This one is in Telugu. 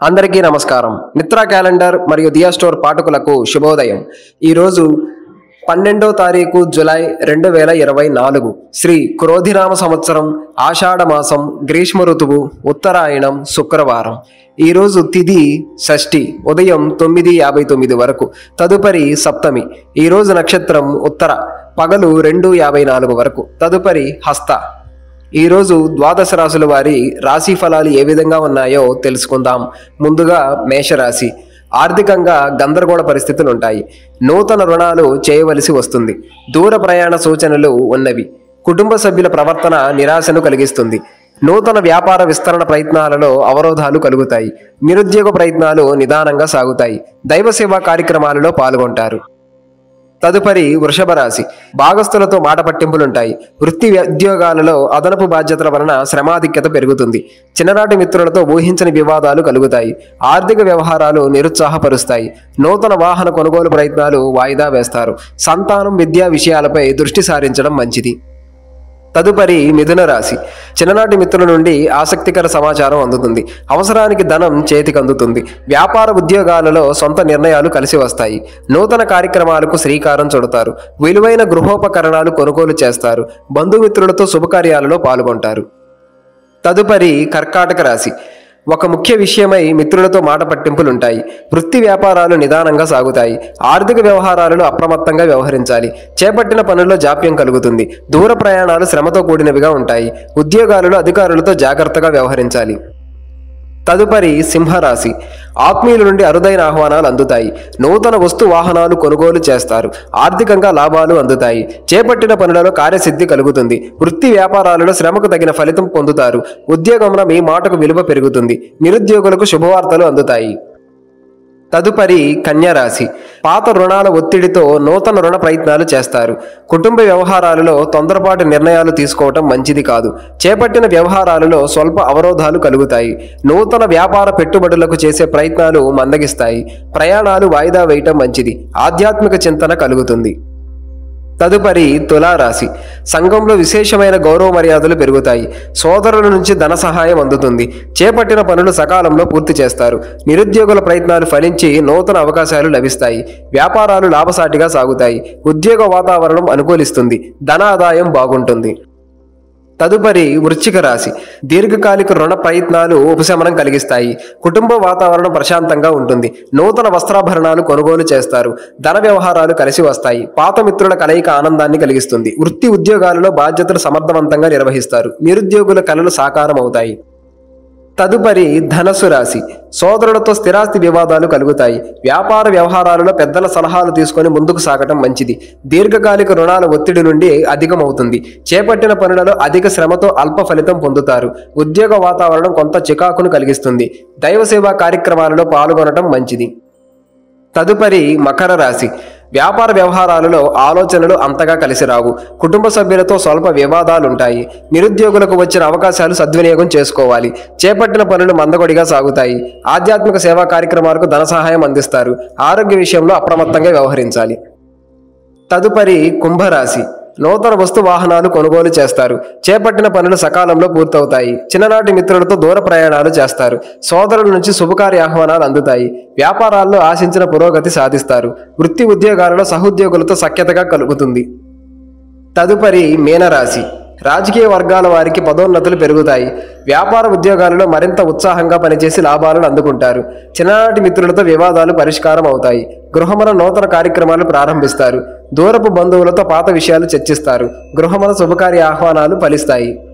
అందరికీ నమస్కారం. మిత్రా క్యాలెండర్ మరియు దియా స్టోర్ పాఠకులకు శుభోదయం. ఈరోజు 12వ తారీఖు జూలై 2024 శ్రీ క్రోధినామ సంవత్సరం ఆషాఢ మాసం గ్రీష్మ ఋతువు ఉత్తరాయణం శుక్రవారం. ఈరోజు తిథి షష్ఠి ఉదయం 9:59 వరకు, తదుపరి సప్తమి. ఈరోజు నక్షత్రం ఉత్తర పగలు 2:54 వరకు, తదుపరి హస్త. ఈరోజు ద్వాదశ రాశుల వారి రాశి ఫలాలు ఏ విధంగా ఉన్నాయో తెలుసుకుందాం. ముందుగా మేషరాశి. ఆర్థికంగా గందరగోళ పరిస్థితులు ఉంటాయి. నూతన రుణాలు చేయవలసి వస్తుంది. దూర ప్రయాణ సూచనలు ఉన్నవి. కుటుంబ సభ్యుల ప్రవర్తన నిరాశను కలిగిస్తుంది. నూతన వ్యాపార విస్తరణ ప్రయత్నాలలో అవరోధాలు కలుగుతాయి. నిరుద్యోగ ప్రయత్నాలు నిదానంగా సాగుతాయి. దైవ సేవా కార్యక్రమాలలో పాల్గొంటారు. తదుపరి వృషభ రాశి. భాగస్థులతో మాట పట్టింపులుంటాయి. వృత్తి ఉద్యోగాలలో అదనపు బాధ్యతల వలన శ్రమాధిక్యత పెరుగుతుంది. చిన్ననాటి మిత్రులతో ఊహించని వివాదాలు కలుగుతాయి. ఆర్థిక వ్యవహారాలు నిరుత్సాహపరుస్తాయి. నూతన వాహన కొనుగోలు ప్రయత్నాలు వాయిదా వేస్తారు. సంతానం విద్యా విషయాలపై దృష్టి సారించడం మంచిది. తదుపరి మిథున రాశి. చిన్ననాటి మిత్రుల నుండి ఆసక్తికర సమాచారం అందుతుంది. అవసరానికి ధనం చేతికి అందుతుంది. వ్యాపార ఉద్యోగాలలో సొంత నిర్ణయాలు కలిసి వస్తాయి. నూతన కార్యక్రమాలకు శ్రీకారం చుడతారు. విలువైన గృహోపకరణాలు కొనుగోలు చేస్తారు. బంధుమిత్రులతో శుభకార్యాలలో పాల్గొంటారు. తదుపరి కర్కాటక రాశి. ఒక ముఖ్య విషయమై మిత్రులతో మాట పట్టింపులుంటాయి. వృత్తి వ్యాపారాలు నిదానంగా సాగుతాయి. ఆర్థిక వ్యవహారాలలో అప్రమత్తంగా వ్యవహరించాలి. చేపట్టిన పనుల్లో జాప్యం కలుగుతుంది. దూర ప్రయాణాలు శ్రమతో కూడినవిగా ఉంటాయి. ఉద్యోగాలలో అధికారులతో జాగ్రత్తగా వ్యవహరించాలి. తదుపరి సింహరాశి. ఆత్మీయుల నుండి అరుదైన ఆహ్వానాలు అందుతాయి. నూతన వస్తు వాహనాలు కొనుగోలు చేస్తారు. ఆర్థికంగా లాభాలు అందుతాయి. చేపట్టిన పనులలో కార్యసిద్ధి కలుగుతుంది. వృత్తి వ్యాపారాలలో శ్రమకు తగిన ఫలితం పొందుతారు. ఉద్యోగంలో మీ మాటకు విలువ పెరుగుతుంది. నిరుద్యోగులకు శుభవార్తలు అందుతాయి. తదుపరి కన్యారాశి. పాత రుణాల ఒత్తిడితో నూతన రుణ ప్రయత్నాలు చేస్తారు. కుటుంబ వ్యవహారాలలో తొందరపాటు నిర్ణయాలు తీసుకోవటం మంచిది కాదు. చేపట్టిన వ్యవహారాలలో స్వల్ప అవరోధాలు కలుగుతాయి. నూతన వ్యాపార పెట్టుబడులకు చేసే ప్రయత్నాలు మందగిస్తాయి. ప్రయాణాలు వాయిదా వేయటం మంచిది. ఆధ్యాత్మిక చింతన కలుగుతుంది. తదుపరి తులారాశి. సంఘంలో విశేషమైన గౌరవ మర్యాదలు పెరుగుతాయి. సోదరుల నుంచి ధన సహాయం అందుతుంది. చేపట్టిన పనులు సకాలంలో పూర్తి చేస్తారు. నిరుద్యోగుల ప్రయత్నాలు ఫలించి నూతన అవకాశాలు లభిస్తాయి. వ్యాపారాలు లాభసాటిగా సాగుతాయి. ఉద్యోగ వాతావరణం అనుకూలిస్తుంది. ధన ఆదాయం బాగుంటుంది. తదుపరి వృశ్చిక రాశి. దీర్ఘకాలిక రుణ ప్రయత్నాలు ఉపశమనం కలిగిస్తాయి. కుటుంబ వాతావరణం ప్రశాంతంగా ఉంటుంది. నూతన వస్త్రాభరణాలు కొనుగోలు చేస్తారు. ధన వ్యవహారాలు కలిసి వస్తాయి. పాత మిత్రుల కలయిక ఆనందాన్ని కలిగిస్తుంది. వృత్తి ఉద్యోగాలలో బాధ్యతలు సమర్థవంతంగా నిర్వహిస్తారు. నిరుద్యోగుల కలలు సాకారం అవుతాయి. తదుపరి ధనస్సు రాశి. సోదరులతో స్థిరాస్తి వివాదాలు కలుగుతాయి. వ్యాపార వ్యవహారాలలో పెద్దల సలహాలు తీసుకొని ముందుకు సాగటం మంచిది. దీర్ఘకాలిక రుణాల ఒత్తిడి నుండి అధికమవుతుంది. చేపట్టిన పనులలో అధిక శ్రమతో అల్ప ఫలితం పొందుతారు. ఉద్యోగ వాతావరణం కొంత చికాకును కలిగిస్తుంది. దైవ సేవా కార్యక్రమాలలో పాల్గొనడం మంచిది. తదుపరి మకర రాశి. వ్యాపార వ్యవహారాలలో ఆలోచనలు అంతగా కలిసి రావు. కుటుంబ సభ్యులతో స్వల్ప వివాదాలుంటాయి. నిరుద్యోగులకు వచ్చిన అవకాశాలు సద్వినియోగం చేసుకోవాలి. చేపట్టిన పనులు మందకొడిగా సాగుతాయి. ఆధ్యాత్మిక సేవా కార్యక్రమాలకు ధన సహాయం అందిస్తారు. ఆరోగ్య విషయంలో అప్రమత్తంగా వ్యవహరించాలి. తదుపరి కుంభరాశి. నూతన వస్తు వాహనాలు కొనుగోలు చేస్తారు. చేపట్టిన పనులు సకాలంలో పూర్తవుతాయి. చిన్ననాటి మిత్రులతో దూర ప్రయాణాలు చేస్తారు. సోదరుల నుంచి శుభకార్య ఆహ్వానాలు అందుతాయి. వ్యాపారాల్లో ఆశించిన పురోగతి సాధిస్తారు. వృత్తి ఉద్యోగాలలో సహోద్యోగులతో సఖ్యతగా కలుగుతుంది. తదుపరి మీనరాశి. రాజకీయ వర్గాల వారికి పదోన్నతులు పెరుగుతాయి. వ్యాపార ఉద్యోగాలలో మరింత ఉత్సాహంగా పనిచేసి లాభాలను అందుకుంటారు. చిన్ననాటి మిత్రులతో వివాదాలు పరిష్కారం అవుతాయి. గృహమున నూతన కార్యక్రమాలు ప్రారంభిస్తారు. దూరపు బంధువులతో పాత విషయాలు చర్చిస్తారు. గృహమున శుభకార్య ఆహ్వానాలు ఫలిస్తాయి.